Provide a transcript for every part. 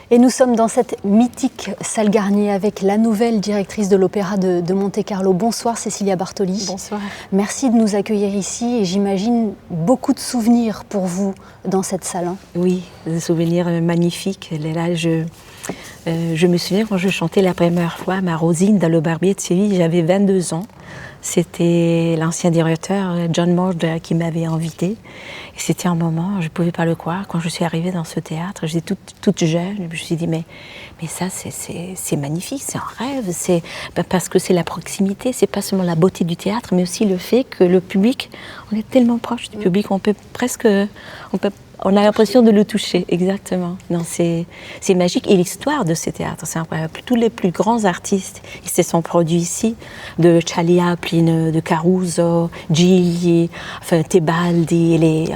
Et nous sommes dans cette mythique salle Garnier avec la nouvelle directrice de l'Opéra de Monte-Carlo. Bonsoir Cécilia Bartoli. Bonsoir. Merci de nous accueillir ici et j'imagine beaucoup de souvenirs pour vous dans cette salle. Oui, des souvenirs magnifiques. Là, je me souviens quand je chantais la première fois ma Rosine dans le Barbier de Séville, j'avais 22 ans. C'était l'ancien directeur John Moore qui m'avait invitée. Et c'était un moment, je ne pouvais pas le croire. Quand je suis arrivée dans ce théâtre, j'étais toute jeune. Je me suis dit, mais ça, c'est magnifique, c'est un rêve. C'est parce que c'est la proximité, c'est pas seulement la beauté du théâtre, mais aussi le fait que le public, on est tellement proche du public, on a l'impression de le toucher, exactement. Non, c'est magique. Et l'histoire de ce théâtre, c'est incroyable. Tous les plus grands artistes, ils se sont produits ici, de Chaplin, de Caruso, Gigli, enfin, Tebaldi.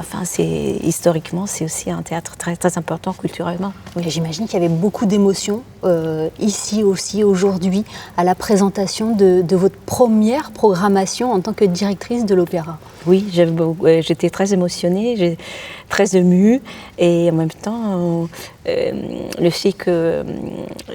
Historiquement, c'est aussi un théâtre très, très important culturellement. Oui. J'imagine qu'il y avait beaucoup d'émotions ici aussi, aujourd'hui, à la présentation de votre première programmation en tant que directrice de l'opéra. Oui, j'étais très émotionnée, très émue, et en même temps, le fait que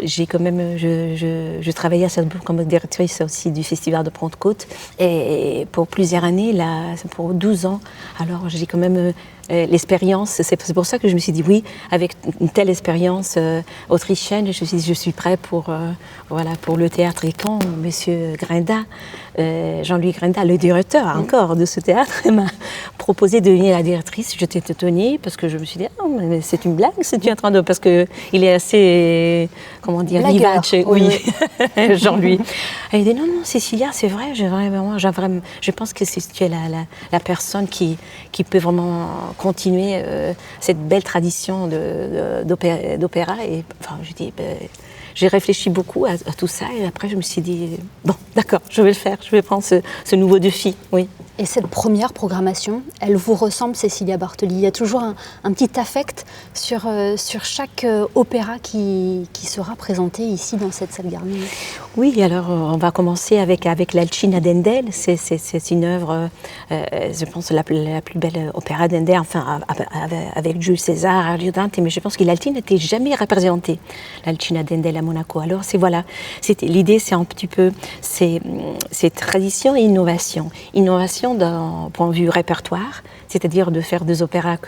j'ai quand même, je travaillais à Salzbourg comme directrice aussi du Festival de Pentecôte, et pour plusieurs années, là, pour 12 ans, alors j'ai quand même l'expérience, c'est pour ça que je me suis dit oui, avec une telle expérience autrichienne, je me suis dit je suis prête pour le théâtre. Et quand Monsieur Grinda, Jean-Louis Grinda, le directeur encore de ce théâtre, m'a proposé de devenir la directrice, j'étais étonnée parce que je me suis dit oh, mais c'est une blague, c'est en train de, parce que il est assez, comment dire, vivace, oui. Jean-Louis. Elle dit non Cécilia, c'est vrai, je pense que tu es la personne qui peut vraiment continuer cette belle tradition d'opéra. Et enfin, je dis, j'ai réfléchi beaucoup à tout ça et après je me suis dit, bon, d'accord, je vais le faire, je vais prendre ce nouveau défi, oui. Et cette première programmation, elle vous ressemble, Cécilia Bartoli? Il y a toujours un petit affect sur chaque opéra qui sera présenté ici dans cette salle Garnier. Oui, alors on va commencer avec l'Alcina d'Handel. C'est une œuvre, je pense, la plus belle opéra d'Handel, enfin avec Jules César, Arlio Dante, mais je pense que l'Alcina n'était jamais représentée, l'Alcina d'Handel à Monaco. Alors l'idée, c'est un petit peu, c'est tradition et innovation. Innovation d'un point de vue répertoire, c'est-à-dire de faire des opéras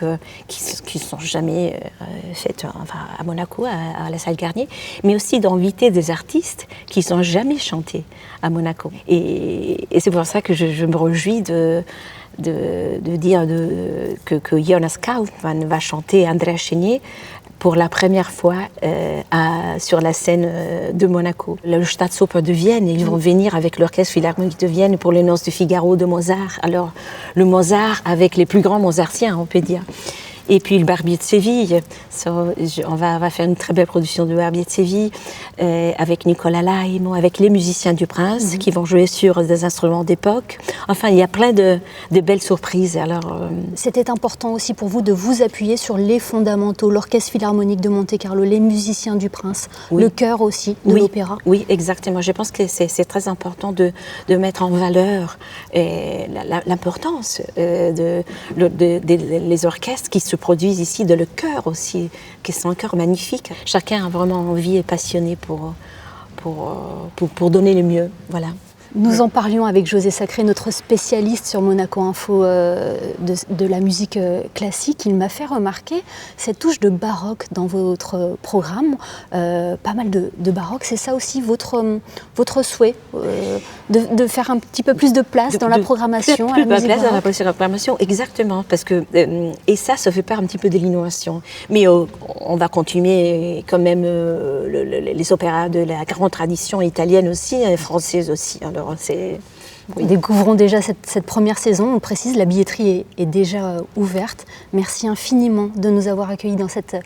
qui ne sont jamais faits à Monaco, à la salle Garnier, mais aussi d'inviter des artistes qui ne sont jamais chantés à Monaco. Et c'est pour ça que je me réjouis de dire que Jonas Kaufmann va chanter Andrea Chénier pour la première fois sur la scène de Monaco. Le Staatsoper de Vienne, ils vont venir avec l'Orchestre Philharmonique de Vienne pour les Noces de Figaro de Mozart. Alors, le Mozart avec les plus grands mozartiens, on peut dire. Et puis le Barbier de Séville, on va faire une très belle production de Barbier de Séville avec Nicolas Laimo, avec les musiciens du Prince qui vont jouer sur des instruments d'époque. Enfin, il y a plein de belles surprises. Alors, c'était important aussi pour vous de vous appuyer sur les fondamentaux, l'Orchestre Philharmonique de Monte-Carlo, les musiciens du Prince, oui. Le chœur aussi de l'opéra. Oui, exactement. Je pense que c'est très important de mettre en valeur l'importance des orchestres qui se produisent ici, de le chœur aussi, qui sont un chœur magnifique. Chacun a vraiment envie et passionné pour donner le mieux. Voilà. Nous en parlions avec José Sacré, notre spécialiste sur Monaco Info de la musique classique. Il m'a fait remarquer cette touche de baroque dans votre programme, pas mal de baroque. C'est ça aussi votre souhait, de faire un petit peu plus de place dans la programmation? Plus de place dans la programmation, exactement. Parce que, et ça fait part un petit peu de l'innovation. Mais on va continuer quand même les opéras de la grande tradition italienne aussi, et française aussi. Alors, oui. Découvrons déjà cette première saison. On précise, la billetterie est déjà ouverte. Merci infiniment de nous avoir accueillis dans cette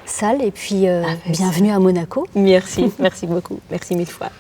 salle et puis bienvenue à Monaco. Merci beaucoup. Merci mille fois.